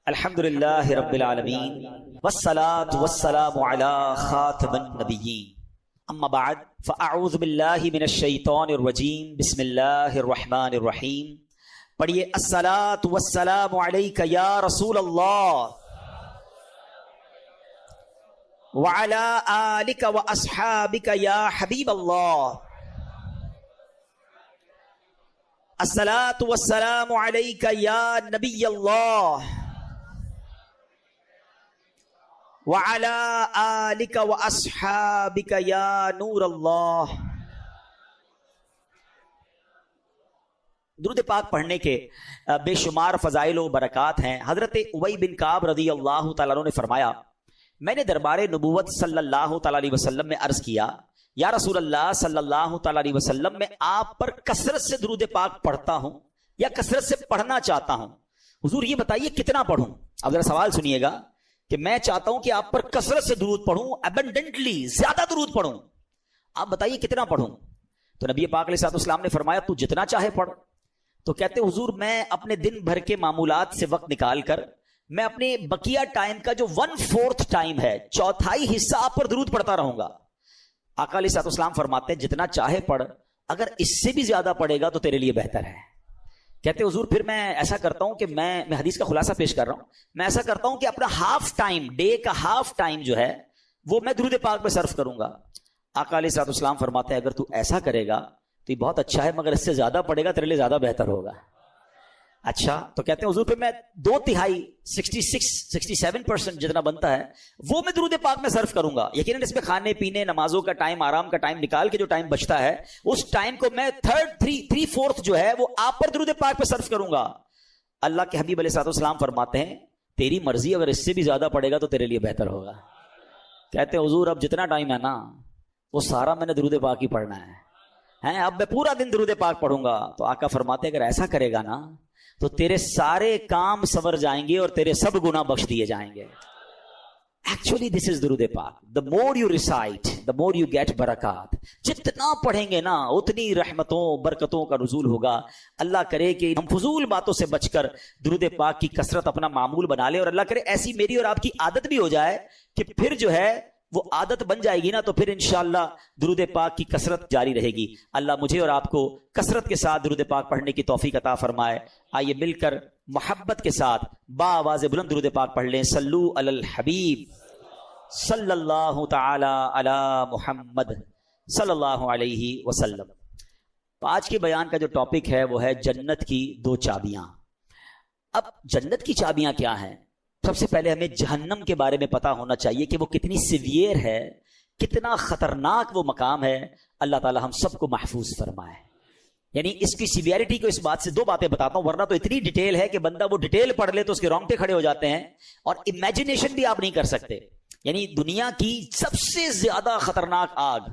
الحمدللہ رب العالمین والصلاة والسلام علی خاتم النبیین اما بعد فاعوذ باللہ من الشیطان الرجیم بسم اللہ الرحمن الرحیم. پڑھیے الصلاة والسلام علیک یا رسول اللہ وعلی آلک واصحابک یا حبیب اللہ. الصلاة والسلام علیک یا نبی اللہ وعلى آلك وأصحابك يا نور اللہ. درود پاک پڑھنے کے بے شمار فضائل و برکات ہیں. حضرت ابی بن کعب رضی اللہ تعالیٰ عنہ نے فرمایا، میں نے دربار نبوت صلی اللہ تعالیٰ علیہ وسلم میں عرض کیا، یا رسول اللہ صلی اللہ تعالیٰ علیہ وسلم، میں آپ پر کثرت سے درود پاک پڑھتا ہوں یا کثرت سے پڑھنا چاہتا ہوں، حضور یہ بتائیے کتنا پڑھوں. اب ذرا سوال سنیے گا کہ میں چاہتا ہوں کہ آپ پر کثرت سے درود پڑھوں، ابنڈنٹلی زیادہ درود پڑھوں، آپ بتائیے کتنا پڑھوں. تو نبی پاک علیہ الصلوۃ والسلام نے فرمایا تو جتنا چاہے پڑھ. تو کہتے حضور میں اپنے دن بھر کے معمولات سے وقت نکال کر میں اپنے بقیہ ٹائم کا جو 1/4 ٹائم ہے، چوتھائی حصہ آپ پر درود پڑھتا رہوں گا. آقا علیہ الصلوۃ والسلام فرماتے ہیں جتنا چاہے پڑھ، اگر اس سے بھی زیادہ پڑھے گا تو تیرے لیے بہتر ہے. کہتے حضور پھر میں ایسا کرتا ہوں کہ میں حدیث کا خلاصہ پیش کر رہا ہوں، میں ایسا کرتا ہوں کہ اپنا ہاف ٹائم، ڈے کا ہاف ٹائم جو ہے وہ میں درود پاک پہ صرف کروں گا. آقا علیہ الصلوۃ والسلام فرماتے ہیں اگر تو ایسا کرے گا تو یہ بہت اچھا ہے، مگر اس سے زیادہ پڑے گا تیرے لیے زیادہ بہتر ہوگا. اچھا، تو کہتے ہیں حضور پھر میں 2/3 67% جتنا بنتا ہے وہ میں درود پاک میں صرف کروں گا. یقیناً اس میں کھانے پینے، نمازوں کا ٹائم، آرام کا ٹائم نکال کے جو ٹائم بچتا ہے اس ٹائم کو میں 3/4 جو ہے وہ آپ پر درود پاک پہ صرف کروں گا. اللہ کے حبیب علیہ الصلوۃ والسلام فرماتے ہیں تیری مرضی، اگر اس سے بھی زیادہ پڑے گا تو تیرے لیے بہتر ہوگا. کہتے ہیں حضور اب جتنا ٹائم ہے نا وہ سارا میں نے درود پاک ہی پڑھنا ہے، اب میں پورا دن درود پاک پڑھوں گا. تو آقا فرماتے ہیں اگر ایسا کرے گا نا تو تیرے سارے کام سنور جائیں گے اور تیرے سب گناہ بخش دیے جائیں گے. ایکچولی دس از درود پاک. the more you recite the more you get برکات. جتنا پڑھیں گے نا اتنی رحمتوں برکتوں کا نزول ہوگا. اللہ کرے کہ ہم فضول باتوں سے بچ کر درود پاک کی کثرت اپنا معمول بنا لیں، اور اللہ کرے ایسی میری اور آپ کی عادت بھی ہو جائے کہ پھر جو ہے وہ عادت بن جائے گی نا تو پھر انشاءاللہ درود پاک کی کثرت جاری رہے گی. اللہ مجھے اور آپ کو کثرت کے ساتھ درود پاک پڑھنے کی توفیق عطا فرمائے. آئیے مل کر محبت کے ساتھ با آواز بلند درود پاک پڑھ لیں. صلو علی الحبیب صلی اللہ تعالی علی محمد صلی اللہ علیہ وسلم. تو آج کے بیان کا جو ٹاپک ہے وہ ہے جنت کی 2 چابیاں. اب جنت کی چابیاں کیا ہیں؟ سب سے پہلے ہمیں جہنم کے بارے میں پتا ہونا چاہیے کہ وہ کتنی سیویئر ہے، کتنا خطرناک وہ مقام ہے. اللہ تعالی ہم سب کو محفوظ فرمائے. یعنی اس کی سیویئرٹی کو اس بات سے 2 باتیں بتاتا ہوں، ورنہ تو اتنی ڈیٹیل ہے کہ بندہ وہ ڈیٹیل پڑھ لے تو اس کے رونگٹے کھڑے ہو جاتے ہیں اور امیجنیشن بھی آپ نہیں کر سکتے. یعنی دنیا کی سب سے زیادہ خطرناک آگ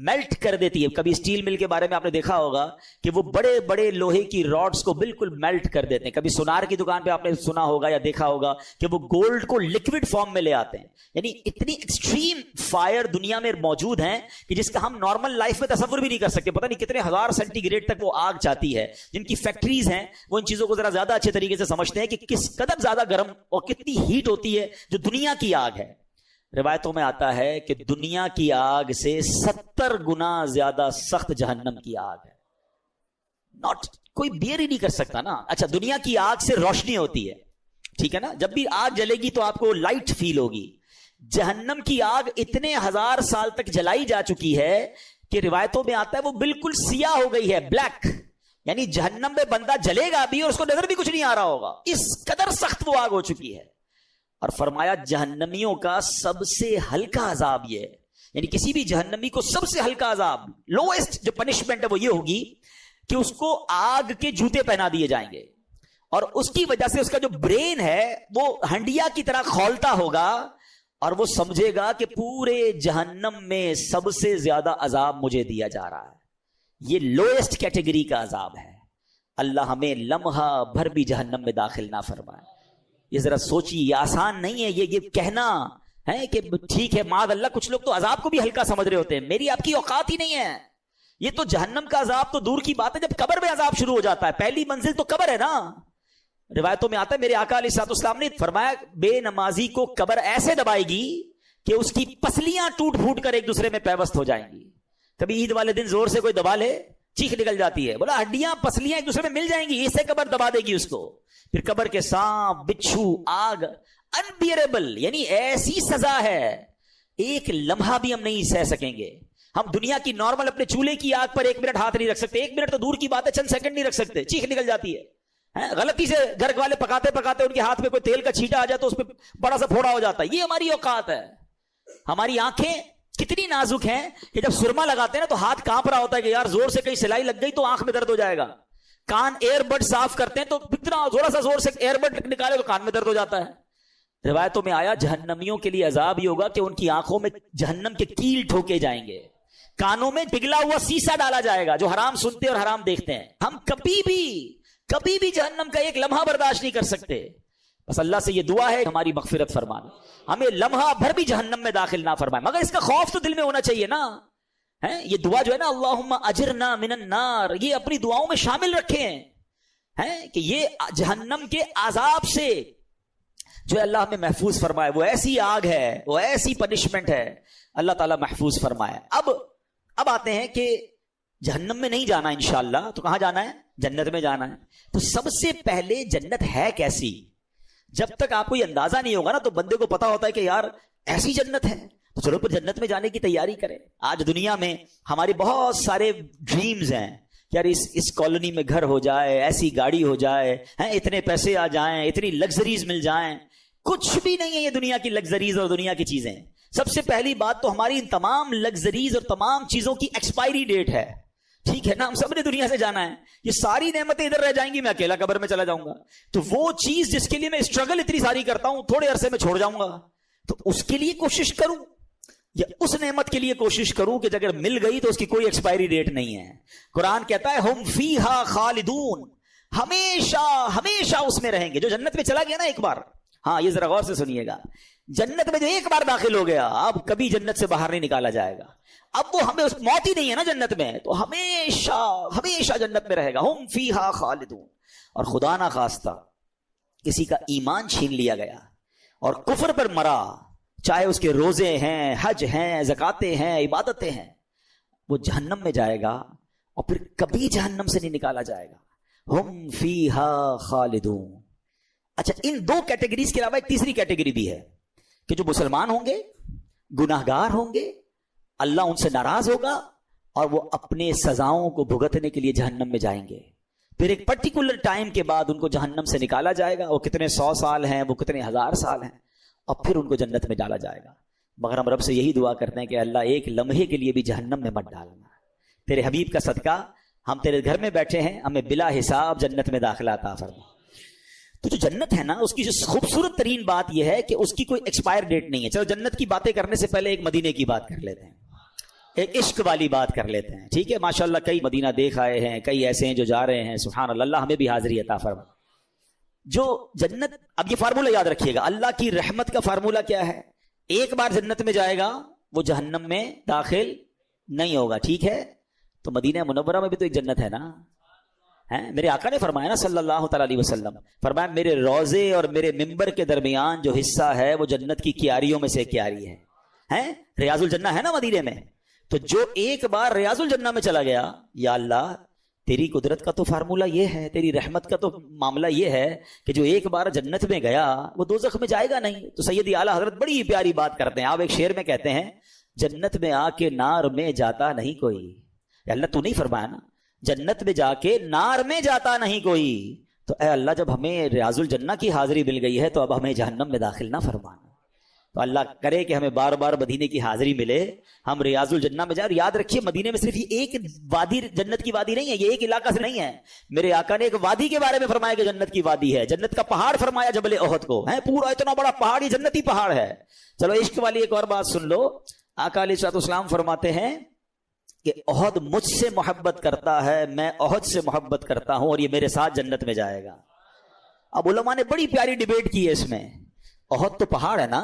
میلٹ کر دیتی ہے. کبھی اسٹیل مل کے بارے میں آپ نے دیکھا ہوگا کہ وہ بڑے بڑے لوہے کی راڈز کو بالکل میلٹ کر دیتے ہیں. کبھی سونار کی دکان پہ آپ نے سنا ہوگا یا دیکھا ہوگا کہ وہ گولڈ کو لکوڈ فارم میں لے آتے ہیں. یعنی اتنی ایکسٹریم فائر دنیا میں موجود ہیں کہ جس کا ہم نارمل لائف میں تصور بھی نہیں کر سکتے. پتہ نہیں کتنے ہزار سینٹی گریڈ تک وہ آگ چاہتی ہے. جن کی فیکٹریز ہیں وہ ان چیزوں کو ذرا زیادہ اچھے طریقے سے سمجھتے ہیں کہ کس قدر زیادہ گرم اور کتنی ہیٹ ہوتی ہے جو دنیا کی آگ ہے. روایتوں میں آتا ہے کہ دنیا کی آگ سے 70 گنا زیادہ سخت جہنم کی آگ ہے. کوئی بیئر ہی نہیں کر سکتا نا. اچھا، دنیا کی آگ سے روشنی ہوتی ہے، ٹھیک ہے نا، جب بھی آگ جلے گی تو آپ کو لائٹ فیل ہوگی. جہنم کی آگ اتنے 1000 سال تک جلائی جا چکی ہے کہ روایتوں میں آتا ہے وہ بالکل سیاہ ہو گئی ہے، بلیک. یعنی جہنم میں بندہ جلے گا بھی اور اس کو نظر بھی کچھ نہیں آ رہا ہوگا، اس قدر سخت وہ آگ ہو چکی ہے. اور فرمایا جہنمیوں کا سب سے ہلکا عذاب یہ ہے. یعنی کسی بھی جہنمی کو سب سے ہلکا عذاب، لوئسٹ جو پنشمنٹ ہے وہ یہ ہوگی کہ اس کو آگ کے جوتے پہنا دیے جائیں گے اور اس کی وجہ سے اس کا جو برین ہے وہ ہنڈیا کی طرح کھولتا ہوگا اور وہ سمجھے گا کہ پورے جہنم میں سب سے زیادہ عذاب مجھے دیا جا رہا ہے. یہ لوئسٹ کیٹیگری کا عذاب ہے. اللہ ہمیں لمحہ بھر بھی جہنم میں داخل نہ فرمائے. یہ ذرا سوچیے، یہ آسان نہیں ہے یہ کہنا ہے کہ ٹھیک ہے معاذ اللہ. کچھ لوگ تو عذاب کو بھی ہلکا سمجھ رہے ہوتے ہیں. میری آپ کی اوقات ہی نہیں ہے. یہ تو جہنم کا عذاب تو دور کی بات ہے، جب قبر میں عذاب شروع ہو جاتا ہے. پہلی منزل تو قبر ہے نا. روایتوں میں آتا ہے میرے آقا علیہ السلام نے فرمایا بے نمازی کو قبر ایسے دبائے گی کہ اس کی پسلیاں ٹوٹ پھوٹ کر ایک دوسرے میں پیوست ہو جائیں گی. کبھی عید والے دن زور سے کوئی دبا لے, چیخ نکل جاتی ہے, بولا ہڈیاں پسلیاں ایک دوسرے میں مل جائیں گی, اس سے قبر دبا دے گی اس کو. پھر قبر کے سانپ, بچھو, آگ, انبیئریبل, یعنی ایسی سزا ہے ایک لمحہ بھی ہم نہیں سہ سکیں گے. ہم دنیا کی نارمل اپنے چولہے کی آگ پر 1 منٹ ہاتھ نہیں رکھ سکتے, 1 منٹ تو دور کی بات ہے, چند سیکنڈ نہیں رکھ سکتے, چیخ نکل جاتی ہے. غلطی سے گھر والے پکاتے پکاتے ان کے ہاتھ میں کوئی تیل کا چھینٹا آ جائے تو اس پہ بڑا سا پھوڑا ہو جاتا ہے. یہ ہماری اوقات ہے. ہماری آنکھیں کتنی نازک ہیں کہ جب سرما لگاتے ہیں نا تو ہاتھ کانپ رہا ہوتا ہے کہ یار زور سے کہیں سلائی لگ گئی تو آنکھ میں درد ہو جائے گا. کان ایئر بڈ صاف کرتے ہیں تو اتنا زورا سا زور سے ایئر بڈ نکالے تو کان میں درد ہو جاتا ہے. روایتوں میں آیا جہنمیوں کے لیے عذاب یہ ہوگا کہ ان کی آنکھوں میں جہنم کے کیل ٹھوکے جائیں گے, کانوں میں پگھلا ہوا سیسا ڈالا جائے گا جو حرام سنتے اور حرام دیکھتے ہیں. ہم کبھی بھی جہنم کا ایک لمحہ برداشت نہیں کر سکتے. بس اللہ سے یہ دعا ہے ہماری مغفرت فرمانا, ہمیں لمحہ بھر بھی جہنم میں داخل نہ فرمائے. مگر اس کا خوف تو دل میں ہونا چاہیے نا. یہ دعا جو ہے نا اللہم اجرنا من النار, یہ اپنی دعاؤں میں شامل رکھے ہیں کہ یہ جہنم کے عذاب سے جو اللہ ہمیں محفوظ فرمائے. وہ ایسی آگ ہے, وہ ایسی پنشمنٹ ہے, اللہ تعالیٰ محفوظ فرمائے. اب آتے ہیں کہ جہنم میں نہیں جانا انشاءاللہ, تو کہاں جانا ہے؟ جنت میں جانا ہے. تو سب سے پہلے جنت ہے کیسی؟ جب تک آپ کو یہ اندازہ نہیں ہوگا نا تو بندے کو پتا ہوتا ہے کہ یار ایسی جنت ہے تو چلو پھر جنت میں جانے کی تیاری کریں. آج دنیا میں ہمارے بہت سارے ڈریمز ہیں, یار اس کالونی میں گھر ہو جائے, ایسی گاڑی ہو جائے, اتنے پیسے آ جائیں, اتنی لگژریز مل جائیں. کچھ بھی نہیں ہے یہ دنیا کی لگژریز اور دنیا کی چیزیں. سب سے پہلی بات تو ہماری ان تمام لگژریز اور تمام چیزوں کی ایکسپائری ڈیٹ ہے. ٹھیک ہے نا, ہم سب نے دنیا سے جانا ہے, یہ ساری نعمتیں ادھر رہ جائیں گی, میں اکیلا قبر میں چلا جاؤں گا. تو وہ چیز جس کے لیے میں اسٹرگل اتنی ساری کرتا ہوں تھوڑے عرصے میں چھوڑ جاؤں گا, تو اس کے لیے کوشش کروں یا اس نعمت کے لیے کوشش کروں کہ اگر مل گئی تو اس کی کوئی ایکسپائری ڈیٹ نہیں ہے. قرآن کہتا ہے ہم فیہا خالدون, ہمیشہ اس میں رہیں گے. جو جنت میں چلا گیا نا ایک بار, ہاں یہ ذرا غور سے سنیے گا, جنت میں جو ایک بار داخل ہو گیا اب کبھی جنت سے باہر نہیں نکالا جائے گا. اب وہ ہمیں موت ہی نہیں ہے نا جنت میں, تو ہمیشہ جنت میں رہے گا. ہم فیہا خالدون. اور خدا نہ خواستہ کسی کا ایمان چھین لیا گیا اور کفر پر مرا, چاہے اس کے روزے ہیں, حج ہیں, زکاتیں ہیں, عبادتیں ہیں, وہ جہنم میں جائے گا اور پھر کبھی جہنم سے نہیں نکالا جائے گا. ہم فیہا خالدون. اچھا, ان 2 کیٹیگریز کے علاوہ ایک تیسری کیٹیگری بھی ہے کہ جو مسلمان ہوں گے, گناہگار ہوں گے, اللہ ان سے ناراض ہوگا اور وہ اپنے سزاؤں کو بھگتنے کے لیے جہنم میں جائیں گے. پھر ایک پرٹیکولر ٹائم کے بعد ان کو جہنم سے نکالا جائے گا. وہ کتنے 100 سال ہیں, وہ کتنے 1000 سال ہیں, اور پھر ان کو جنت میں ڈالا جائے گا. مگر ہم رب سے یہی دعا کرتے ہیں کہ اللہ ایک لمحے کے لیے بھی جہنم میں مت ڈالنا. تیرے حبیب کا صدقہ ہم تیرے گھر میں بیٹھے ہیں, ہمیں بلا حساب جنت میں داخلہ عطا فرما. تو جو جنت ہے نا اس کی جو خوبصورت ترین بات یہ ہے کہ اس کی کوئی ایکسپائر ڈیٹ نہیں ہے. چلو جنت کی باتیں کرنے سے پہلے ایک مدینے کی بات کر لیتے ہیں, ایک عشق والی بات کر لیتے ہیں. ٹھیک ہے, ماشاءاللہ کئی مدینہ دیکھ آئے ہیں, کئی ایسے ہیں جو جا رہے ہیں, سبحان اللہ, اللہ ہمیں بھی حاضری عطا فرما. جو جنت, اب یہ فارمولہ یاد رکھیے گا, اللہ کی رحمت کا فارمولہ کیا ہے؟ ایک بار جنت میں جائے گا وہ جہنم میں داخل نہیں ہوگا. ٹھیک ہے, تو مدینہ منورہ میں بھی تو ایک جنت ہے نا. میرے آقا نے فرمایا نا صلی اللہ تعالی علیہ وسلم, فرمایا میرے روزے اور میرے ممبر کے درمیان جو حصہ ہے وہ جنت کی کیاریوں میں سے کیاری ہے. ریاض الجنہ ہے نا مدینے میں. تو جو ایک بار ریاض الجنہ میں چلا گیا, یا اللہ تیری قدرت کا تو فارمولہ یہ ہے, تیری رحمت کا تو معاملہ یہ ہے کہ جو ایک بار جنت میں گیا وہ دوزخ میں جائے گا نہیں. تو سیدی اعلیٰ حضرت بڑی پیاری بات کرتے ہیں. آپ ایک شعر میں کہتے ہیں جنت میں آ کے نار میں جاتا نہیں کوئی. یا اللہ تو نہیں فرمایا نا جنت میں جا کے نار میں جاتا نہیں کوئی, تو اے اللہ جب ہمیں ریاض الجنہ کی حاضری مل گئی ہے تو اب ہمیں جہنم میں داخل نہ فرمانا. تو اللہ کرے کہ ہمیں بار بار مدینے کی حاضری ملے, ہم ریاض الجنہ میں جائیں. اور یاد رکھیے مدینے میں صرف یہ ایک وادی جنت کی وادی نہیں ہے, یہ ایک علاقہ سے نہیں ہے. میرے آقا نے ایک وادی کے بارے میں فرمایا کہ جنت کی وادی ہے, جنت کا پہاڑ فرمایا جبل احد کو, ہے پورا اتنا بڑا پہاڑ, یہ جنتی پہاڑ ہے. چلو عشق والی ایک اور بات سن لو. آقا علیہ السلام فرماتے ہیں کہ احد مجھ سے محبت کرتا ہے, میں احد سے محبت کرتا ہوں, اور یہ میرے ساتھ جنت میں جائے گا. اب علماء نے بڑی پیاری ڈیبیٹ کی ہے اس میں. احد تو پہاڑ ہے نا,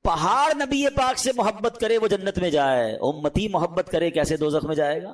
پہاڑ نبی پاک سے محبت کرے وہ جنت میں جائے, امتی محبت کرے کیسے دوزخ میں جائے گا؟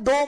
2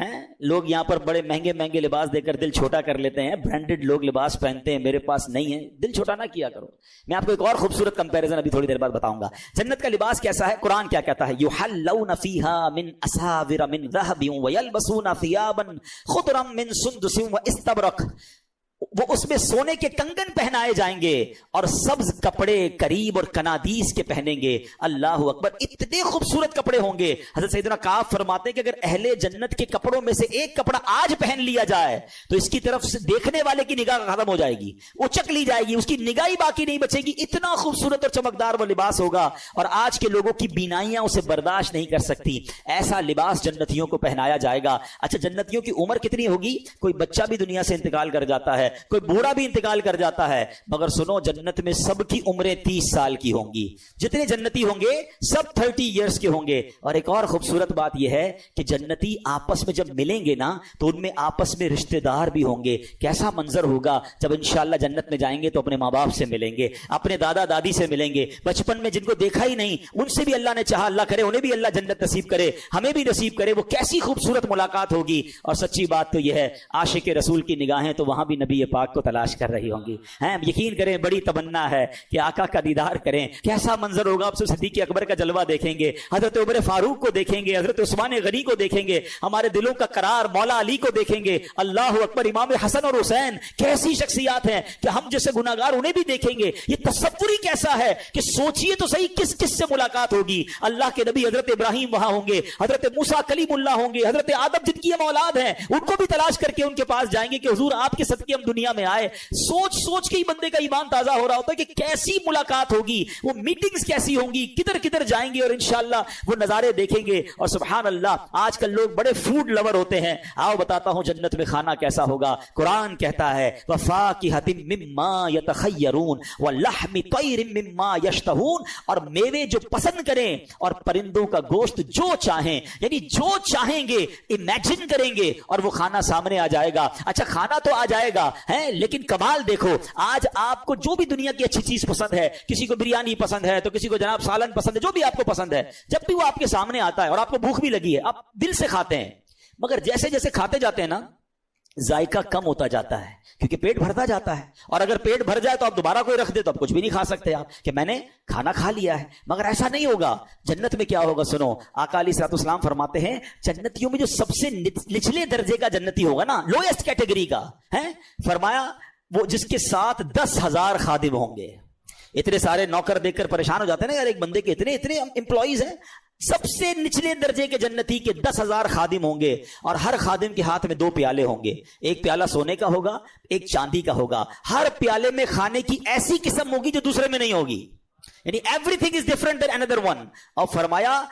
ہیں لوگ یہاں پر بڑے مہنگے مہنگے لباس دے کر دل چھوٹا کر لیتے ہیں، برانڈڈ لوگ لباس پہنتے ہیں، میرے پاس نہیں ہے، دل چھوٹا نہ کیا کرو۔ میں آپ کو ایک اور خوبصورت کمپیریزن ابھی تھوڑی دیر بعد بتاؤں گا۔ جنت کا لباس کیسا ہے؟ قرآن کیا کہتا ہے؟ یحلون فیہا من اساور من ذہب ویلبسون ثیابا خضرا من سندس واستبرق، وہ اس میں سونے کے کنگن پہنائے جائیں گے اور سبز کپڑے کریب اور کنادیس کے پہنیں گے۔ اللہ اکبر، اتنے خوبصورت کپڑے ہوں گے۔ حضرت سیدنا کعب فرماتے ہیں کہ اگر اہل جنت کے کپڑوں میں سے ایک کپڑا آج پہن لیا جائے تو اس کی طرف سے دیکھنے والے کی نگاہ ختم ہو جائے گی، اچک لی جائے گی، اس کی نگاہ باقی نہیں بچے گی، اتنا خوبصورت اور چمکدار وہ لباس ہوگا، اور آج کے لوگوں کی بینائیاں اسے برداشت نہیں کر سکتی۔ ایسا لباس جنتیوں کو پہنایا جائے گا۔ اچھا، جنتیوں کی عمر کتنی ہوگی؟ کوئی بچہ بھی دنیا سے انتقال کر جاتا ہے، کوئی بوڑھا بھی انتقال کر جاتا ہے، مگر سنو، جنت میں سب کی عمریں 30 سال کی ہوں گی۔ جتنے جنتی ہوں گے سب 30 ایئرس کے ہوں گے۔ اور ایک اور خوبصورت بات یہ ہے کہ جنتی آپس میں جب ملیں گے نا تو ان میں آپس میں رشتہ دار بھی ہوں گے۔ کیسا منظر ہوگا جب انشاءاللہ جنت میں جائیں گے تو اپنے ماں باپ سے ملیں گے، اپنے دادا دادی سے ملیں گے، بچپن میں جن کو دیکھا ہی نہیں ان سے بھی اللہ نے چاہا، اللہ کرے انہیں بھی اللہ جنت نصیب کرے، ہمیں بھی نصیب کرے۔ وہ کیسی خوبصورت ملاقات ہوگی۔ اور سچی بات تو یہ ہے، عاشق رسول کی نگاہیں تو وہاں بھی نبی پاک کو تلاش کر رہی ہوں گی۔ یقین کریں، بڑی تمنا ہے کہ آقا کا دیدار کریں۔ کیسا منظر ہوگا، آپ صدیق اکبر کا جلوہ دیکھیں گے، حضرت عمر فاروق کو دیکھیں گے، حضرت عثمان غنی کو دیکھیں گے، ہمارے دلوں کا قرار مولا علی کو دیکھیں گے، اللہ اکبر، امام حسن اور حسین، کیسی شخصیات ہیں کہ ہم جیسے گناہگار انہیں بھی دیکھیں گے۔ یہ تصور ہی کیسا ہے کہ سوچئے تو صحیح کس کس سے ملاقات ہوگی۔ اللہ کے نبی حضرت ابراہیم وہاں ہوں گے، حضرت موسیٰ کلیم اللہ ہوں گے، حضرت آدم جن کی ہم اولاد ہیں ان کو بھی تلاش کر کے ان کے پاس جائیں گے کہ حضور آپ کے صدقے ہم دنیا میں آئے۔ سوچ کے ہی بندے کا ایمان تازہ ہو رہا ہوتا ہے کہ کیسی ملاقات ہوگی، وہ میٹنگز کیسی ہوں گی، کدھر کدھر جائیں گے، اور انشاءاللہ وہ نظارے دیکھیں گے۔ اور سبحان اللہ، آج کل لوگ بڑے فوڈ لور ہوتے ہیں، آؤ بتاتا ہوں جنت میں کھانا کیسا ہوگا۔ قرآن کہتا ہے وَفَاكِهَةٍ مِّمَّا يَتَخَيَّرُونَ وَلَحْمِ طَيْرٍ مِّمَّا يَشْتَهُونَ، اور میوے جو پسند کریں اور پرندوں کا گوشت جو چاہیں، یعنی جو چاہیں گے امیجن کریں گے اور وہ کھانا سامنے آ جائے گا۔ اچھا، کھانا تو آ جائے گا لیکن کمال دیکھو، آج آپ کو جو بھی دنیا کی اچھی چیز پسند ہے، کسی کو بریانی پسند ہے تو کسی کو جناب سالن پسند ہے، جو بھی آپ کو پسند ہے، جب بھی وہ آپ کے سامنے آتا ہے اور آپ کو بھوک بھی لگی ہے آپ دل سے کھاتے ہیں، مگر جیسے جیسے کھاتے جاتے ہیں نا ذائقہ کم ہوتا جاتا ہے، کیونکہ پیٹ بھرتا جاتا ہے، اور اگر پیٹ بھر جائے تو آپ دوبارہ کوئی رکھ دے تو آپ کچھ بھی نہیں کھا سکتے، آپ کہ میں نے کھانا کھا لیا ہے۔ مگر ایسا نہیں ہوگا۔ جنت میں کیا ہوگا سنو، آقا علیہ الصلوۃ والسلام فرماتے ہیں جنتیوں میں جو سب سے نچلے درجے کا جنتی ہوگا نا، لوئسٹ کیٹیگری کا ہے، فرمایا وہ جس کے ساتھ 10,000 خادم ہوں گے۔ اتنے سارے نوکر دیکھ کر پریشان ہو جاتے ہیں نا، یار ایک بندے کے اتنے امپلائیز ہیں۔ سب سے نچلے درجے کے جنتی کے 10,000 خادم ہوں گے، اور ہر خادم کے ہاتھ میں 2 پیالے ہوں گے، ایک پیالہ سونے کا ہوگا، ایک چاندی کا ہوگا۔ ہر پیالے میں کھانے کی ایسی قسم ہوگی جو دوسرے میں نہیں ہوگی، یعنی everything is different than اندر ون۔ اور فرمایا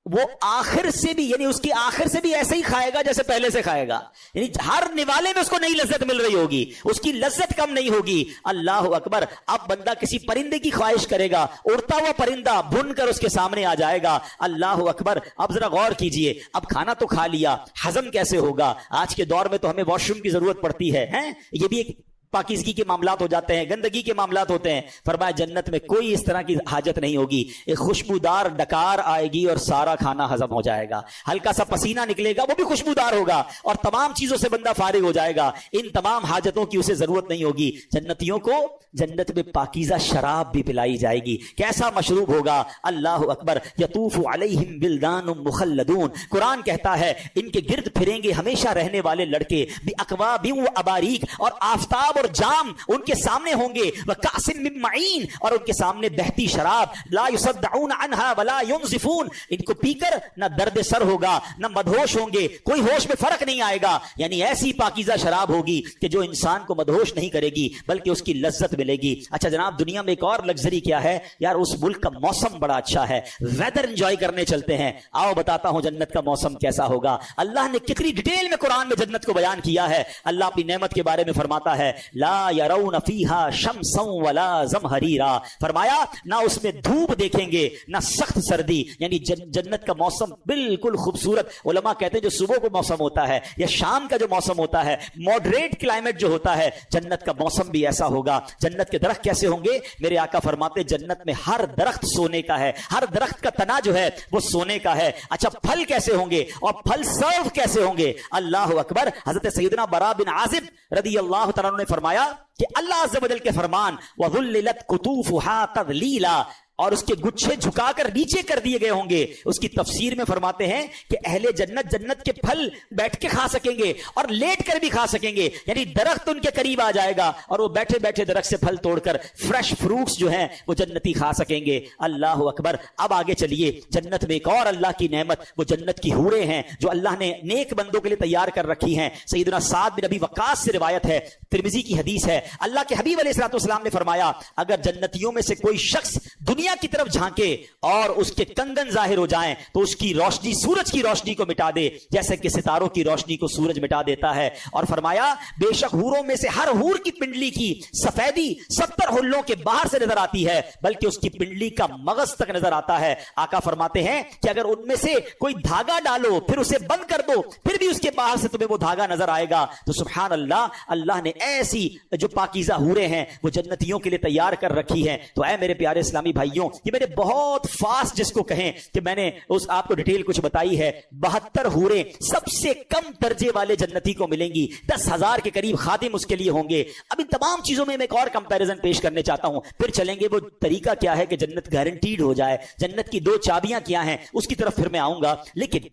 وہ آخر سے بھی، یعنی اس کی آخر سے بھی ایسے ہی کھائے گا جیسے پہلے سے کھائے گا، یعنی ہر نوالے میں اس کو نئی لذت مل رہی ہوگی، اس کی لذت کم نہیں ہوگی۔ اللہ اکبر۔ اب بندہ کسی پرندے کی خواہش کرے گا، اڑتا ہوا پرندہ بن کر اس کے سامنے آ جائے گا۔ اللہ اکبر۔ اب ذرا غور کیجئے، اب کھانا تو کھا لیا، ہضم کیسے ہوگا؟ آج کے دور میں تو ہمیں واش روم کی ضرورت پڑتی ہے، یہ بھی ایک پاکیزگی کے معاملات ہو جاتے ہیں، گندگی کے معاملات ہوتے ہیں۔ فرمایا جنت میں کوئی اس طرح کی حاجت نہیں ہوگی، ایک خوشبودار ڈکار آئے گی اور سارا کھانا ہضم ہو جائے گا، ہلکا سا پسینہ نکلے گا وہ بھی خوشبودار ہوگا، اور تمام چیزوں سے بندہ فارغ ہو جائے گا، ان تمام حاجتوں کی اسے ضرورت نہیں ہوگی۔ جنتیوں کو جنت میں پاکیزہ شراب بھی پلائی جائے گی۔ کیسا مشروب ہوگا؟ اللہ اکبر۔ یطوف علیہم ولدان مخلدون، قرآن کہتا ہے ان کے گرد پھریں گے ہمیشہ رہنے والے لڑکے، باکواب و اباریک، اور آفتاب اور جام ان کے سامنے ہوں گے، وکأس من معین، اور ان کے سامنے بہتی شراب، لا یصدعون عنہا ولا ینزفون، ان کو پی کر نہ درد سر ہوگا نہ مدہوش ہوں گے، کوئی ہوش میں فرق نہیں آئے گا۔ یعنی ایسی پاکیزہ شراب ہوگی کہ جو انسان کو مدہوش نہیں کرے گی بلکہ اس کی لذت ملے گی۔ اچھا جناب، دنیا میں ایک اور لگژری کیا ہے یار، اس ملک کا موسم بڑا اچھا ہے، ویدر انجوائے کرنے چلتے ہیں۔ آؤ بتاتا ہوں جنت کا موسم کیسا ہوگا۔ اللہ نے کتنی ڈیٹیل میں قرآن میں جنت کو بیان کیا ہے۔ اللہ اپنی نعمت کے بارے میں فرماتا ہے لا يرون فيها شمسا ولا زمهريرا، فرمایا نہ اس میں دھوپ دیکھیں گے نہ سخت سردی، یعنی جنت کا موسم بالکل خوبصورت. علماء کہتے ہیں جو صبح کو موسم ہوتا ہے یا شام کا جو موسم ہوتا ہے، ماڈریٹ کلائمیٹ جو ہوتا ہے، جنت کا موسم بھی ایسا ہوگا. جنت کے درخت کیسے ہوں گے؟ میرے آقا فرماتے جنت میں ہر درخت سونے کا ہے، ہر درخت کا تنا جو ہے وہ سونے کا ہے. اچھا پھل کیسے ہوں گے اور پھل سرو کیسے ہوں گے؟ اللہ اکبر. حضرت سیدنا برا بن عازب رضی اللہ تعالیٰ عنہ نے فرمایا کہ اللہ عز و جل کے فرمان وَذُلِّلَتْ قُطُوفُهَا تَذْلِيلًا، اور اس کے گچھے جھکا کر نیچے کر دیے گئے ہوں گے. اس کی تفسیر میں فرماتے ہیں کہ اہل جنت جنت کے پھل بیٹھ کے کھا سکیں گے اور لیٹ کر بھی کھا سکیں گے، یعنی درخت ان کے قریب آ جائے گا اور وہ بیٹھے بیٹھے درخت سے پھل توڑ کر فریش فروٹس جو ہیں وہ جنتی کھا سکیں گے. اللہ اکبر. اب آگے چلیے، جنت میں ایک اور اللہ کی نعمت، وہ جنت کی حوریں ہیں جو اللہ نے نیک بندوں کے لیے تیار کر رکھی ہیں. سیدنا سعد بن ابی وقاص سے روایت ہے، ترمذی کی حدیث ہے، اللہ کے حبیب علیہ الصلوۃ والسلام نے فرمایا اگر جنتیوں میں سے کوئی شخص دنیا کی طرف جھانکے اور اس کے کنگن ظاہر ہو جائیں تو اس کی روشنی سورج کی روشنی کو مٹا دے جیسے کہ ستاروں کی روشنی کو سورج مٹا دیتا ہے. اور فرمایا بے شک حوروں میں سے ہر حور کی پنڈلی کی سفیدی 70 ہلوں کے باہر سے نظر آتی ہے، بلکہ اس کی پنڈلی کا مغز تک نظر آتا ہے. آقا فرماتے ہیں کہ اگر ان میں سے کوئی دھاگا ڈالو پھر اسے بند کر دو پھر بھی اس کے باہر سے تمہیں وہ دھاگا نظر آئے گا. تو سبحان اللہ، اللہ نے ایسی جو پاکیزہ حوریں ہیں وہ جنتیوں کے لیے تیار کر رکھی ہیں. تو اے میرے پیارے اسلامی بھائیوں، یہ میرے بہت فاسٹ جس کو کہیں کہ میں نے اس آپ کو ڈیٹیل کچھ بتائی ہے. 72 حوریں سب سے کم درجے والے جنتی کو ملیں گی، 10,000 کے قریب خادم اس کے لیے ہوں گے. اب ان تمام چیزوں میں ایک اور کمپیریزن پیش کرنے چاہتا ہوں، پھر چلیں گے وہ طریقہ کیا ہے کہ جنت گارنٹیڈ ہو جائے، جنت کی 2 چابیاں کیا ہیں اس کی طرف پھر میں آؤں گا. لیکن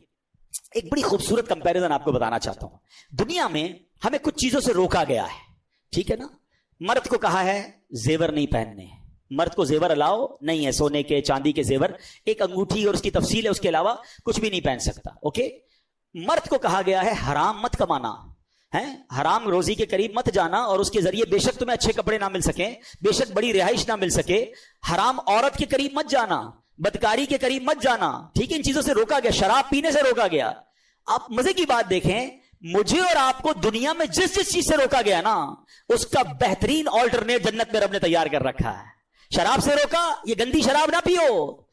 ایک بڑی خوبصورت کمپیریزن آپ کو بتانا چاہتا ہوں. دنیا میں ہمیں کچھ چیزوں سے روکا گیا ہے، ٹھیک ہے نا؟ مرد کو کہا ہے زیور نہیں پہننے، مرد کو زیور الاؤ نہیں ہے، سونے کے چاندی کے زیور، ایک انگوٹھی اور اس کی تفصیل ہے، اس کے علاوہ کچھ بھی نہیں پہن سکتا. اوکے، مرد کو کہا گیا ہے حرام مت کمانا، حرام روزی کے قریب مت جانا، اور اس کے ذریعے بے شک تمہیں اچھے کپڑے نہ مل سکیں، بے شک بڑی رہائش نہ مل سکے، حرام عورت کے قریب مت جانا، بدکاری کے قریب مت جانا. ٹھیک ہے، ان چیزوں سے روکا گیا، شراب پینے سے روکا گیا. آپ مزے کی بات دیکھیں، مجھے اور آپ کو دنیا میں جس جس چیز سے روکا گیا نا اس کا بہترین آلٹرنیٹ جنت میں رب نے تیار کر رکھا ہے. شراب سے روکا، یہ گندی شراب نہ پیو،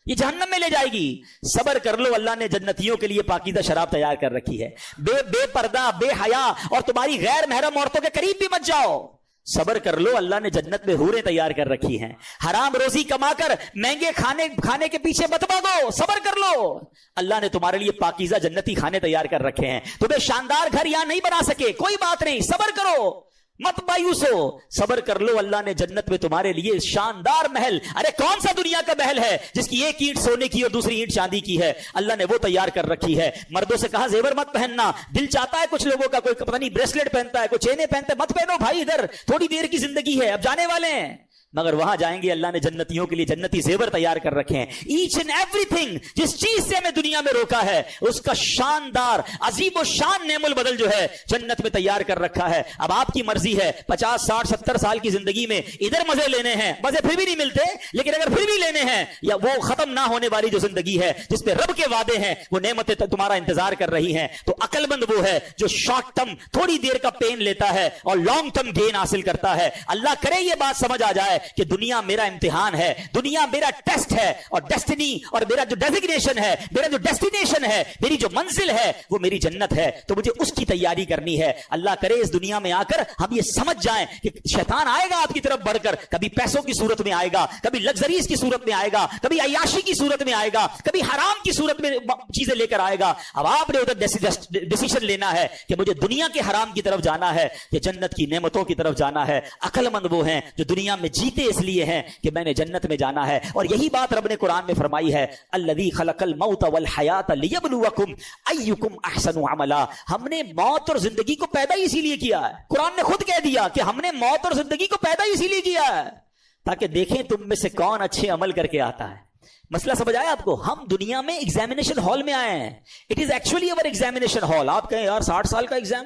یہ جہنم میں لے جائے گی. صبر کر لو، اللہ نے جنتیوں کے لیے پاکیزہ شراب تیار کر رکھی ہے. بے پردہ، بے حیا اور تمہاری غیر محرم عورتوں کے قریب بھی مت جاؤ. صبر کر لو، اللہ نے جنت میں حوریں تیار کر رکھی ہیں. حرام روزی کما کر مہنگے کھانے کے پیچھے مت بھاگو، صبر کر لو، اللہ نے تمہارے لیے پاکیزہ جنتی کھانے تیار کر رکھے ہیں. تمہیں شاندار گھر یہاں نہیں بنا سکے، کوئی بات نہیں، صبر کرو، مت مایوس ہو، صبر کر لو، اللہ نے جنت میں تمہارے لیے شاندار محل، ارے کون سا دنیا کا محل ہے جس کی ایک اینٹ سونے کی اور دوسری اینٹ چاندی کی ہے؟ اللہ نے وہ تیار کر رکھی ہے. مردوں سے کہا زیور مت پہننا، دل چاہتا ہے کچھ لوگوں کا، کوئی پتہ نہیں بریسلیٹ پہنتا ہے، کوئی چینیں پہنتا ہے، مت پہنو بھائی، ادھر تھوڑی دیر کی زندگی ہے، اب جانے والے ہیں. مگر وہاں جائیں گے، اللہ نے جنتیوں کے لیے جنتی زیور تیار کر رکھے ہیں. ایچ اینڈ ایوری تھنگ جس چیز سے ہمیں دنیا میں روکا ہے اس کا شاندار عظیم و شان نعم البدل جو ہے جنت میں تیار کر رکھا ہے. اب آپ کی مرضی ہے 50 60 70 سال کی زندگی میں ادھر مزے لینے ہیں، مزے پھر بھی نہیں ملتے، لیکن اگر پھر بھی لینے ہیں، یا وہ ختم نہ ہونے والی جو زندگی ہے جس پہ رب کے وعدے ہیں، وہ نعمتیں تمہارا انتظار کر رہی ہیں، تو عقل مند وہ ہے جو شارٹ ٹرم تھوڑی دیر کا پین لیتا ہے اور لانگ ٹرم گین حاصل کرتا ہے. اللہ کرے یہ بات سمجھ آ جائے کہ دنیا میرا امتحان ہے، دنیا میرا ٹیسٹ ہے، اور ڈیسٹنی اور میرا جو ڈیزگنیشن ہے، میرا جو ڈیسٹینیشن ہے، میری جو منزل ہے وہ میری جنت ہے، تو مجھے اس کی تیاری کرنی ہے. اللہ کرے اس دنیا میں آ کر ہم یہ سمجھ جائیں کہ شیطان آئے گا آپ کی طرف بڑھ کر، کبھی پیسوں کی صورت میں آئے گا، کبھی لگژریز کی صورت میں آئے گا، کبھی عیاشی کی صورت میں آئے گا، کبھی حرام کی صورت میں چیزیں لے کر آئے گا. اب آپ نے ادھر ڈیسیژن لینا ہے کہ مجھے دنیا کے حرام کی طرف جانا ہے یا جنت کی نعمتوں کی طرف جانا ہے. عقل مند وہ ہیں جو دنیا میں جیتے اس لیے ہیں کہ میں نے جنت میں جانا ہے. اور یہی بات رب نے قرآن میں فرمائی ہے، الذی خلق الموت والحیات لیبلوکم ایکم احسن عملا. ہم نے موت اور زندگی کو پیدا اسی لیے کیا ہے. قرآن نے خود کہہ دیا کہ ہم نے موت اور زندگی کو پیدا اسی لیے کیا ہے تاکہ دیکھیں تم میں سے کون اچھے عمل کر کے آتا ہے. مسئلہ سمجھ آیا آپ کو؟ ہم دنیا میں ایگزامینیشن ہال میں آئے ہیں. It is actually over examination hall. آپ کہیں یار 60 سال کا ایگزام،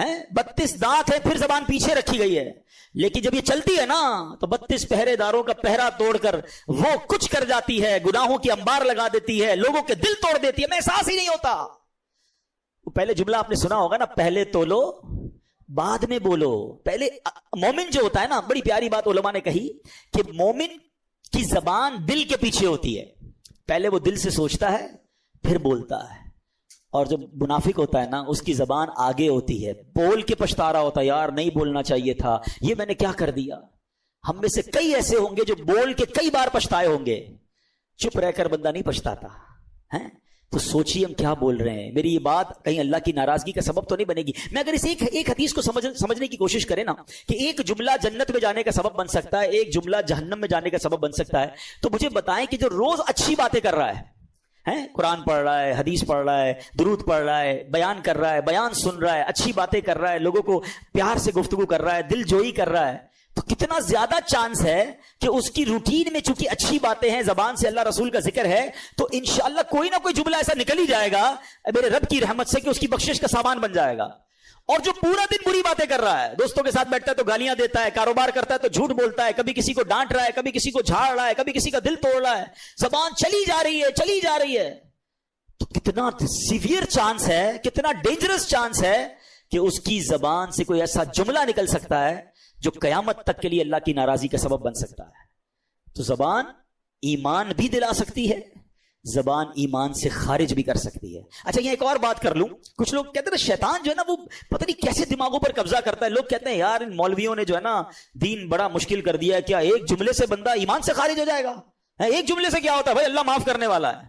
ہیں 32 دانت ہے پھر زبان پیچھے رکھی گئی ہے، لیکن جب یہ چلتی ہے نا تو 32 پہرے داروں کا پہرا توڑ کر وہ کچھ کر جاتی ہے، گناہوں کی انبار لگا دیتی ہے، لوگوں کے دل توڑ دیتی ہے، میں احساس ہی نہیں ہوتا۔ پہلے جملہ آپ نے سنا ہوگا نا، پہلے تولو بعد میں بولو۔ پہلے مومن جو ہوتا ہے نا، بڑی پیاری بات علماء نے کہی کہ مومن کی زبان دل کے پیچھے ہوتی ہے، پہلے وہ دل سے سوچتا ہے پھر بولتا ہے، اور جو منافق ہوتا ہے نا اس کی زبان آگے ہوتی ہے، بول کے پچھتا رہا ہوتا ہے، یار نہیں بولنا چاہیے تھا، یہ میں نے کیا کر دیا۔ ہم میں سے کئی ایسے ہوں گے جو بول کے کئی بار پچھتائے ہوں گے، چپ رہ کر بندہ نہیں پچھتاتا ہے۔ تو سوچیے ہم کیا بول رہے ہیں، میری یہ بات کہیں اللہ کی ناراضگی کا سبب تو نہیں بنے گی۔ میں اگر اس ایک حدیث کو سمجھنے کی کوشش کریں نا کہ ایک جملہ جنت میں جانے کا سبب بن سکتا ہے، ایک جملہ جہنم میں جانے کا سبب بن سکتا ہے، تو مجھے بتائیں کہ جو روز اچھی باتیں کر رہا ہے، قرآن پڑھ رہا ہے، حدیث پڑھ رہا ہے، درود پڑھ رہا ہے، بیان کر رہا ہے، بیان سن رہا ہے، اچھی باتیں کر رہا ہے، لوگوں کو پیار سے گفتگو کر رہا ہے، دل جوئی کر رہا ہے، تو کتنا زیادہ چانس ہے کہ اس کی روٹین میں چونکہ اچھی باتیں ہیں، زبان سے اللہ رسول کا ذکر ہے، تو انشاءاللہ کوئی نہ کوئی جملہ ایسا نکل ہی جائے گا میرے رب کی رحمت سے کہ اس کی بخشش کا سامان بن جائے گا۔ اور جو پورا دن بری باتیں کر رہا ہے، دوستوں کے ساتھ بیٹھتا ہے تو گالیاں دیتا ہے، کاروبار کرتا ہے تو جھوٹ بولتا ہے، کبھی کسی کو ڈانٹ رہا ہے، کبھی کسی کو جھاڑ رہا ہے، کبھی کسی کا دل توڑ رہا ہے، زبان چلی جا رہی ہے، تو کتنا سیویئر چانس ہے، کتنا ڈینجرس چانس ہے کہ اس کی زبان سے کوئی ایسا جملہ نکل سکتا ہے جو قیامت تک کے لیے اللہ کی ناراضی کا سبب بن سکتا ہے۔ تو زبان ایمان بھی دلا سکتی ہے، زبان ایمان سے خارج بھی کر سکتی ہے۔ اچھا یہ ایک اور بات کر لوں، کچھ لوگ کہتے ہیں نا شیطان جو ہے نا وہ پتہ نہیں کیسے دماغوں پر قبضہ کرتا ہے، لوگ کہتے ہیں یار ان مولویوں نے جو ہے نا دین بڑا مشکل کر دیا ہے، کیا ایک جملے سے بندہ ایمان سے خارج ہو جائے گا؟ ایک جملے سے کیا ہوتا ہے بھائی، اللہ معاف کرنے والا ہے۔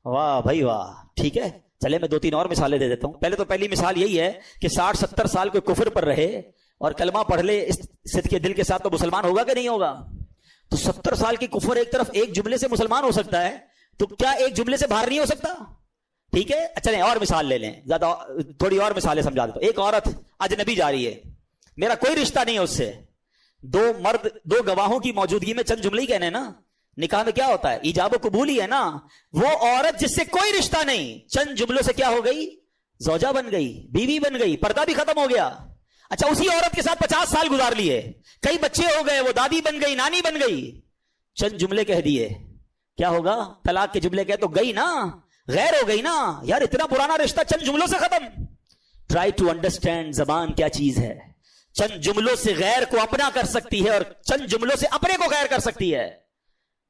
واہ بھائی واہ، ٹھیک ہے، چلے میں 2-3 اور مثالیں دے دیتا ہوں۔ پہلی مثال یہی ہے کہ 60-70 سال کوئی کفر پر رہے اور کلمہ پڑھ لے اس صدق کے دل کے ساتھ، تو مسلمان ہوگا کہ نہیں ہوگا؟ تو 70 سال کی کفر ایک طرف ایک جملے سے مسلمان ہو سکتا ہے، تو کیا ایک جملے سے باہر نہیں ہو سکتا؟ ٹھیک ہے، چلیں اور مثال لے لیں، زیادہ تھوڑی اور مثالیں سمجھا دیتا ہوں۔ ایک عورت اجنبی جا رہی ہے، میرا کوئی رشتہ نہیں ہے اس سے، 2 مرد 2 گواہوں کی موجودگی میں چند جملے ہی کہنے نا، نکاح میں کیا ہوتا ہے ایجاب و قبول ہی ہے نا۔ وہ عورت جس سے کوئی رشتہ نہیں، چند جملوں سے کیا ہو گئی؟ زوجہ بن گئی، بیوی بن گئی، پردہ بھی ختم ہو گیا۔ اچھا اسی عورت کے ساتھ 50 سال گزار لیے، کئی بچے ہو گئے، وہ دادی بن گئی، نانی بن گئی، چند جملے کہہ دیے، کیا ہوگا؟ طلاق کے جملے کہے تو گئی نا، غیر ہو گئی نا، یار اتنا پرانا رشتہ چند جملوں سے ختم۔ ٹرائی ٹو انڈرسٹینڈ زبان کیا چیز ہے، چند جملوں سے غیر کو اپنا کر سکتی ہے اور چند جملوں سے اپنے کو غیر کر سکتی ہے،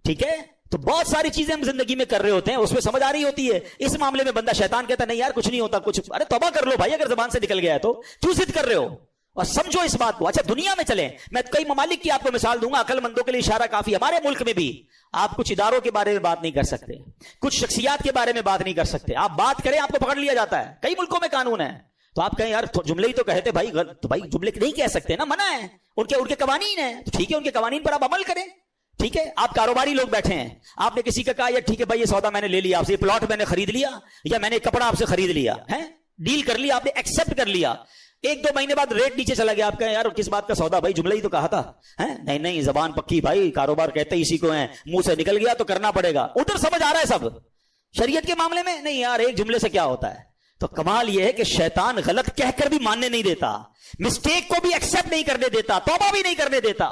ٹھیک ہے؟ تو بہت ساری چیزیں ہم زندگی میں کر رہے ہوتے ہیں، اس میں سمجھ آ رہی ہوتی ہے، اس معاملے میں بندہ شیطان کہتا ہے نہیں یار کچھ نہیں ہوتا کچھ، ارے توبہ کر لو بھائی، اگر زبان سے نکل گیا ہے تو کیوں ضد کر رہے ہو، اور سمجھو اس بات کو۔ اچھا دنیا میں چلیں، میں کئی ممالک کی آپ کو مثال دوں گا، عقل مندوں کے لیے اشارہ کافی۔ ہمارے ملک میں بھی آپ کچھ اداروں کے بارے میں بات نہیں کر سکتے، کچھ شخصیات کے بارے میں بات نہیں کر سکتے، آپ بات کریں آپ کو پکڑ لیا جاتا ہے، کئی ملکوں میں قانون ہے۔ تو آپ کہیں یار جملے ہی تو کہتے بھائی، تو بھائی جملے نہیں کہہ سکتے نا، منع ہے، ان کے قوانین ہیں، تو ٹھیک ہے ان کے قوانین پر آپ عمل کریں، ٹھیک ہے؟ آپ کاروباری لوگ بیٹھے ہیں، آپ نے کسی کا کہا یار ٹھیک ہے بھائی یہ سودا میں نے لے لیا آپ سے، یہ پلاٹ میں نے خرید لیا، یا میں نے کپڑا آپ سے خرید لیا ہے، ڈیل کر لیا آپ نے، ایکسپٹ کر لیا، 1-2 مہینے بعد ریٹ نیچے چلا گیا، آپ کہیں یار کس بات کا سودا بھائی، جملہ ہی تو کہا تھا، نہیں زبان پکی بھائی، کاروبار کہتے ہی اسی کو ہیں، منہ سے نکل گیا تو کرنا پڑے گا، ادھر سمجھ آ رہا ہے سب۔ شریعت کے معاملے میں نہیں یار ایک جملے سے کیا ہوتا ہے۔ تو کمال یہ ہے کہ شیطان غلط کہہ کر بھی ماننے نہیں دیتا، مسٹیک کو بھی ایکسپٹ نہیں کرنے دیتا، توبہ بھی نہیں کرنے دیتا۔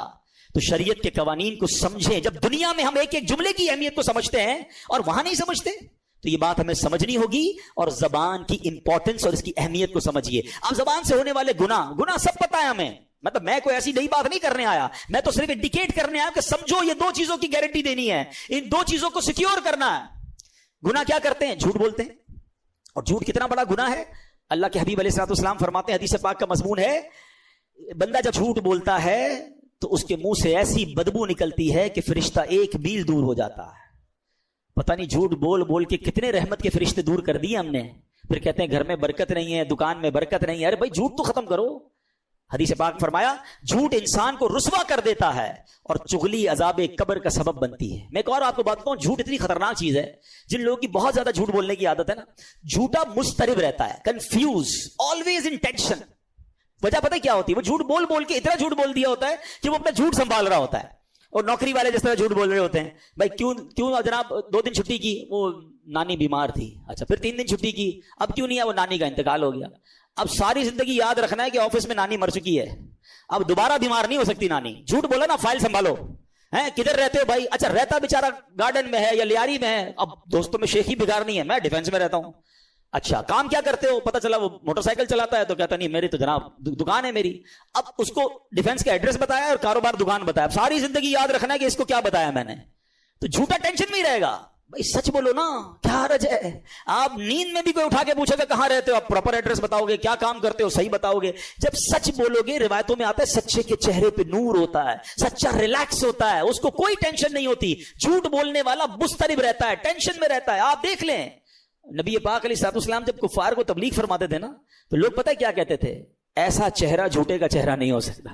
تو شریعت کے قوانین کو سمجھیں، جب دنیا میں ہم ایک جملے کی اہمیت کو سمجھتے ہیں اور وہاں نہیں سمجھتے تو یہ بات ہمیں سمجھنی ہوگی، اور زبان کی امپورٹنس اور اس کی اہمیت کو سمجھیے۔ اب زبان سے ہونے والے گناہ سب پتہ ہے ہمیں، مطلب میں کوئی ایسی نئی بات نہیں کرنے آیا، میں تو صرف انڈیکیٹ کرنے آیا کہ سمجھو یہ 2 چیزوں کی گارنٹی دینی ہے، ان 2 چیزوں کو سیکیور کرنا ہے۔ گناہ کیا کرتے ہیں؟ جھوٹ بولتے ہیں، اور جھوٹ کتنا بڑا گناہ ہے، اللہ کے حبیب علیہ الصلوۃ والسلام فرماتے ہیں، حدیث پاک کا مضمون ہے، بندہ جب جھوٹ بولتا ہے تو اس کے منہ سے ایسی بدبو نکلتی ہے کہ فرشتہ 1 میل دور ہو جاتا ہے۔ پتہ نہیں جھوٹ بول بول کے کتنے رحمت کے فرشتے دور کر دیے ہم نے، پھر کہتے ہیں گھر میں برکت نہیں ہے، دکان میں برکت نہیں ہے، ارے بھائی جھوٹ تو ختم کرو۔ حدیث پاک فرمایا جھوٹ انسان کو رسوا کر دیتا ہے اور چغلی عذاب قبر کا سبب بنتی ہے۔ میں ایک اور آپ کو بات بتاؤں، جھوٹ اتنی خطرناک چیز ہے، جن لوگوں کی بہت زیادہ جھوٹ بولنے کی عادت ہے نا، جھوٹا مضطرب رہتا ہے، کنفیوز، آلویز ان ٹینشن۔ وجہ پتہ کیا ہوتی ہے؟ وہ جھوٹ بول بول کے اتنا جھوٹ بول دیا ہوتا ہے کہ وہ اپنا جھوٹ سنبھال رہا ہوتا ہے، اور نوکری والے جس طرح جھوٹ بول رہے ہوتے ہیں، بھائی کیوں جناب 2 دن چھٹی کی؟ وہ نانی بیمار تھی۔ اچھا پھر 3 دن چھٹی کی، اب کیوں نہیں ہے؟ وہ نانی کا انتقال ہو گیا۔ اب ساری زندگی یاد رکھنا ہے کہ آفس میں نانی مر چکی ہے, اب دوبارہ بیمار نہیں ہو سکتی نانی. جھوٹ بولا نا, فائل سنبھالو. کدھر رہتے ہو بھائی؟ اچھا رہتا بیچارہ گارڈن میں ہے یا لیاری میں ہے. اب دوستوں میں شیخی بگار نہیں ہے, میں ڈیفینس میں رہتا ہوں. اچھا کام کیا کرتے ہو؟ پتا چلا وہ موٹر سائیکل چلاتا ہے, تو کہتا نہیں میری تو جناب دکان ہے میری. اب اس کو ڈیفینس کا ایڈریس بتایا اور کاروبار دکان بتایا. اب ساری زندگی یاد رکھنا ہے کہ اس کو کیا بتایا میں نے, تو جھوٹا ٹینشن میں ہی رہے گا. بھائی سچ بولو نا, کیا حرج ہے؟ آپ نیند میں بھی کوئی اٹھا کے پوچھے گا کہاں رہتے ہو, آپ پراپر ایڈریس بتاؤ گے, کیا کام کرتے ہو صحیح بتاؤ گے. جب سچ بولو گے, روایتوں میں آتا ہے سچے کے چہرے پہ نور ہوتا ہے, سچا ریلیکس ہوتا ہے, اس کو کوئی ٹینشن نہیں ہوتی. جھوٹ بولنے والا مضطرب رہتا ہے, ٹینشن میں رہتا ہے. آپ دیکھ لیں نبی پاک علیہ الصلوۃ والسلام جب کفار کو تبلیغ فرماتے تھے نا, تو لوگ پتہ ہے کیا کہتے تھے؟ ایسا چہرہ جھوٹے کا چہرہ نہیں ہو سکتا.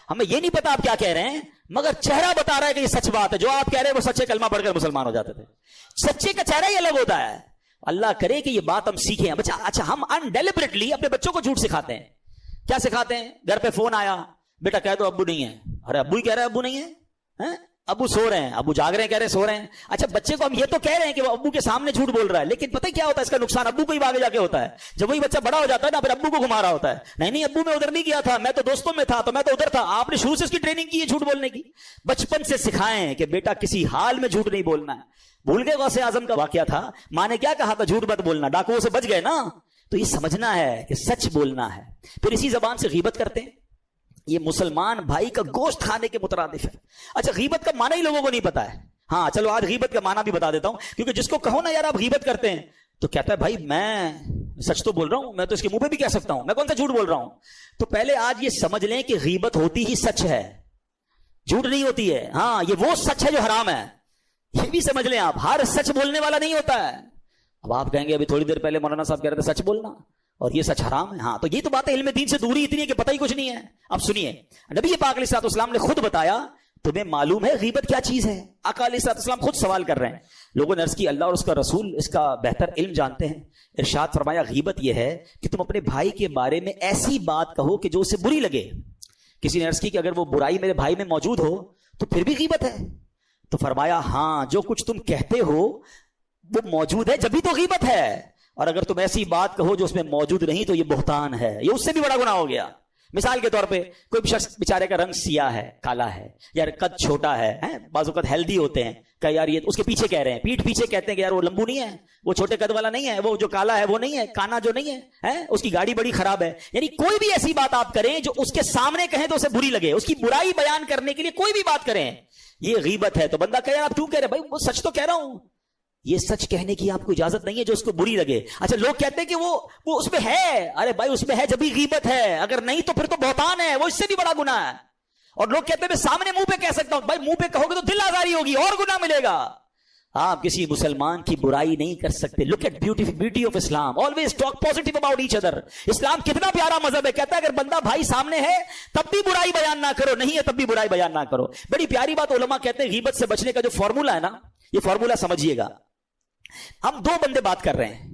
ہمیں یہ نہیں پتا آپ کیا کہہ رہے ہیں, مگر چہرہ بتا رہا ہے کہ یہ سچ بات ہے. جو آپ کہہ رہے ہیں وہ سچے کلمہ پڑھ کر مسلمان ہو جاتے تھے. سچے کا چہرہ ہی الگ ہوتا ہے. اللہ کرے کہ یہ بات ہم سیکھیں. اچھا ہم انڈیلیبریٹلی اپنے بچوں کو جھوٹ سکھاتے ہیں. کیا سکھاتے ہیں؟ گھر پہ فون آیا, بیٹا کہہ دو ابو نہیں ہے. ارے ابو ہی کہہ رہا ہے ابو نہیں ہے, ابو سو رہے ہیں, ابو جاگ رہے ہیں, کہہ رہے ہیں سو رہے ہیں. اچھا بچے کو ہم یہ تو کہہ رہے ہیں کہ وہ ابو کے سامنے جھوٹ بول رہا ہے, لیکن پتہ کیا ہوتا ہے اس کا نقصان؟ ابو کو ہی آگے جا کے ہوتا ہے. جب وہی بچہ بڑا ہو جاتا ہے نا, پھر ابو کو گھما رہا ہوتا ہے, نہیں ابو میں ادھر نہیں گیا تھا, میں تو دوستوں میں تھا, تو میں تو ادھر تھا. آپ نے شروع سے اس کی ٹریننگ کی ہے جھوٹ بولنے کی. بچپن سے سکھائیں کہ بیٹا کسی حال میں جھوٹ نہیں بولنا ہے. بھول گئے غوث اعظم کا واقعہ تھا, ماں نے کیا کہا تھا؟ جھوٹ مت بولنا, ڈاکوؤں سے بچ گئے نا. تو یہ سمجھنا ہے کہ سچ بولنا ہے. پھر اسی زبان سے غیبت کرتے ہیں, یہ مسلمان بھائی کا گوشت کھانے کے مترادف ہے. اچھا غیبت کا معنی ہی لوگوں کو نہیں پتا ہے. ہاں چلو آج غیبت کا معنی بھی بتا دیتا ہوں, کیونکہ جس کو کہو نا یار آپ غیبت کرتے ہیں, تو کہتا ہے بھائی میں سچ تو بول رہا ہوں, میں تو اس کے منہ پہ بھی کہہ سکتا ہوں, میں کون سا جھوٹ بول رہا ہوں. تو پہلے آج یہ سمجھ لیں کہ غیبت ہوتی ہی سچ ہے, جھوٹ نہیں ہوتی ہے. ہاں یہ وہ سچ ہے جو حرام ہے, یہ بھی سمجھ لیں آپ. ہر سچ بولنے والا نہیں ہوتا ہے. اب آپ کہیں گے ابھی تھوڑی دیر پہلے مولانا صاحب کہہ رہے تھے سچ بولنا اور یہ سچ حرام ہے. ہاں تو یہ تو بات ہے, علم دین سے دوری اتنی ہے کہ پتہ ہی کچھ نہیں ہے. اب سنیے, نبی پاک علیہ الصلوۃ والسلام نے خود بتایا, تمہیں معلوم ہے غیبت کیا چیز ہے؟ آقا علیہ الصلوۃ والسلام خود سوال کر رہے ہیں. لوگوں نے عرض کی اللہ اور اس کا رسول اس کا بہتر علم جانتے ہیں. ارشاد فرمایا غیبت یہ ہے کہ تم اپنے بھائی کے بارے میں ایسی بات کہو کہ جو اسے بری لگے. کسی نے عرض کی کہ اگر وہ برائی میرے بھائی میں موجود ہو تو پھر بھی غیبت ہے؟ تو فرمایا ہاں, جو کچھ تم کہتے ہو وہ موجود ہے جبھی تو غیبت ہے, اور اگر تم ایسی بات کہو جو اس میں موجود نہیں تو یہ بہتان ہے, یہ اس سے بھی بڑا گناہ ہو گیا. مثال کے طور پہ کوئی شخص بیچارے کا رنگ سیاہ ہے, کالا ہے, یا قد چھوٹا ہے, بعض اوقات ہیلدی ہوتے ہیں, کہ یار یہ اس کے پیچھے کہہ رہے ہیں, پیٹھ پیچھے کہتے ہیں کہ یار وہ لمبو نہیں ہے, وہ چھوٹے قد والا نہیں ہے, وہ جو کالا ہے وہ نہیں ہے, کانا جو نہیں ہے, اس کی گاڑی بڑی خراب ہے. یعنی کوئی بھی ایسی بات آپ کریں جو اس کے سامنے کہیں تو اسے بری لگے, اس کی برائی بیان کرنے کے لیے کوئی بھی بات کریں, یہ غیبت ہے. تو بندہ کہے آپ کیوں کہہ رہے؟ بھائی وہ سچ تو کہہ رہا ہوں. یہ سچ کہنے کی آپ کو اجازت نہیں ہے جو اس کو بری لگے. اچھا لوگ کہتے ہیں کہ وہ اس میں ہے, ارے بھائی اس میں ہے جبھی غیبت ہے, اگر نہیں تو پھر تو بہتان ہے, وہ اس سے بھی بڑا گناہ ہے. اور لوگ کہتے ہیں میں سامنے منہ پہ کہہ سکتا ہوں, بھائی منہ پہ کہو گے تو دل آزاری ہوگی اور گناہ ملے گا. آپ کسی مسلمان کی برائی نہیں کر سکتے. Look at beauty of Islam, always talk positive about each other. اسلام کتنا پیارا مذہب ہے, کہتا ہے اگر بندہ بھائی سامنے ہے تب بھی برائی بیان نہ کرو, نہیں ہے تب بھی برائی بیان نہ کرو. بڑی پیاری بات علماء کہتے ہیں غیبت سے بچنے کا جو فارمولا ہے نا, یہ فارمولا سمجھیے گا. ہم دو بندے بات کر رہے ہیں,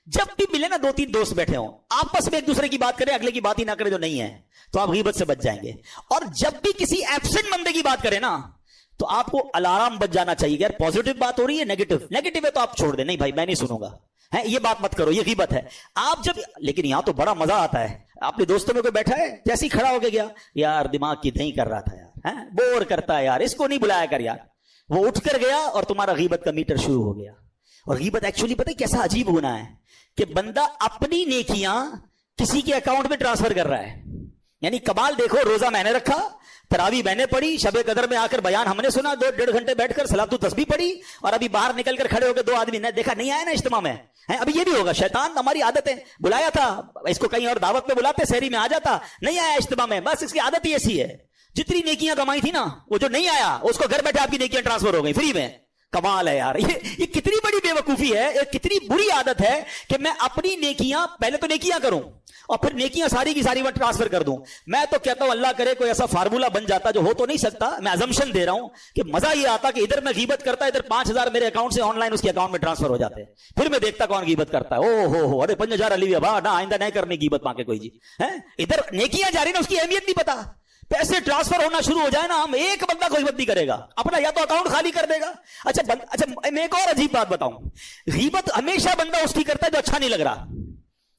جب بھی ملے نا 2-3 دوست بیٹھے ہوں, آپس میں ایک دوسرے کی بات کریں, اگلے کی بات ہی نہ کرے جو نہیں ہے, تو آپ غیبت سے بچ جائیں گے. اور جب بھی کسی ایبسنٹ بندے کی بات کریں نا, تو آپ کو الارم بچ جانا چاہیے. یار پازیٹیو بات ہو رہی ہے, نیگیٹو ہے تو آپ چھوڑ دیں, نہیں بھائی میں نہیں سنوں گا, یہ بات مت کرو, یہ غیبت ہے. آپ جب, لیکن یہاں تو بڑا مزہ آتا ہے, آپ نے دوستوں میں کوئی بیٹھا ہے, جیسے ہی کھڑا ہو کے گیا, یار دماغ کی دہی کر رہا تھا یار, بور کرتا ہے یار, اس کو نہیں بلایا کر یار, وہ اٹھ کر گیا اور تمہارا غیبت کا میٹر شروع ہو گیا. اور غیبت ایکچولی پتہ ہے کیسا عجیب ہونا ہے کہ بندہ اپنی نیکیاں کسی کے اکاؤنٹ میں ٹرانسفر کر رہا ہے. یعنی کمال دیکھو, روزہ میں نے رکھا, تراویح میں نے پڑھی, شب قدر میں آ کر بیان ہم نے سنا, 2-1.5 گھنٹے بیٹھ کر صلاۃ التسبیح پڑھی, اور ابھی باہر نکل کر کھڑے ہو کے 2 آدمی نے دیکھا نہیں آیا نا اجتماع میں, ابھی یہ بھی ہوگا. شیطان ہماری عادت ہے, بلایا تھا اس کو کہیں اور دعوت میں بلاتے, سحری میں آ جاتا, نہیں آیا اجتماع میں, بس اس کی عادت ہی ایسی ہے. جتنی نیکیاں کمائی تھی نا, وہ جو نہیں آیا اس کو گھر بیٹھے آپ کی نیکیاں ٹرانسفر ہو گئی فری میں. کمال ہے یار, یہ کتنی بڑی بے وقوفی ہے, کتنی بری عادت ہے کہ میں اپنی نیکیاں, پہلے تو نیکیاں کروں اور پھر نیکیاں ساری کی ساری میں ٹرانسفر کر دوں. میں تو کہتا ہوں اللہ کرے کوئی ایسا فارمولا بن جاتا, جو ہو تو نہیں سکتا, میں ازمپشن دے رہا ہوں کہ مزہ یہ آتا کہ ادھر میں غیبت کرتا, ادھر 5,000 میرے اکاؤنٹ سے آن لائن اس کے اکاؤنٹ میں ٹرانسفر ہو جاتے ہیں. پھر میں دیکھتا کون غیبت کرتا ہے, او ہو ارے 5,000 علی ابا نہ, آئندہ نہیں کرنی غیبت ماں کے کوئی جی. ادھر نیکیاں جاری نا, اس کی اہمیت نہیں پتا, پیسے ٹرانسفر ہونا شروع ہو جائے نا, ہم ایک بندہ کوئی غیبت نہیں کرے گا اپنا, یا تو اکاؤنٹ خالی کر دے گا. اچھا میں ایک اور عجیب بات بتاؤں, غیبت ہمیشہ بندہ اس کی کرتا ہے جو اچھا نہیں لگ رہا.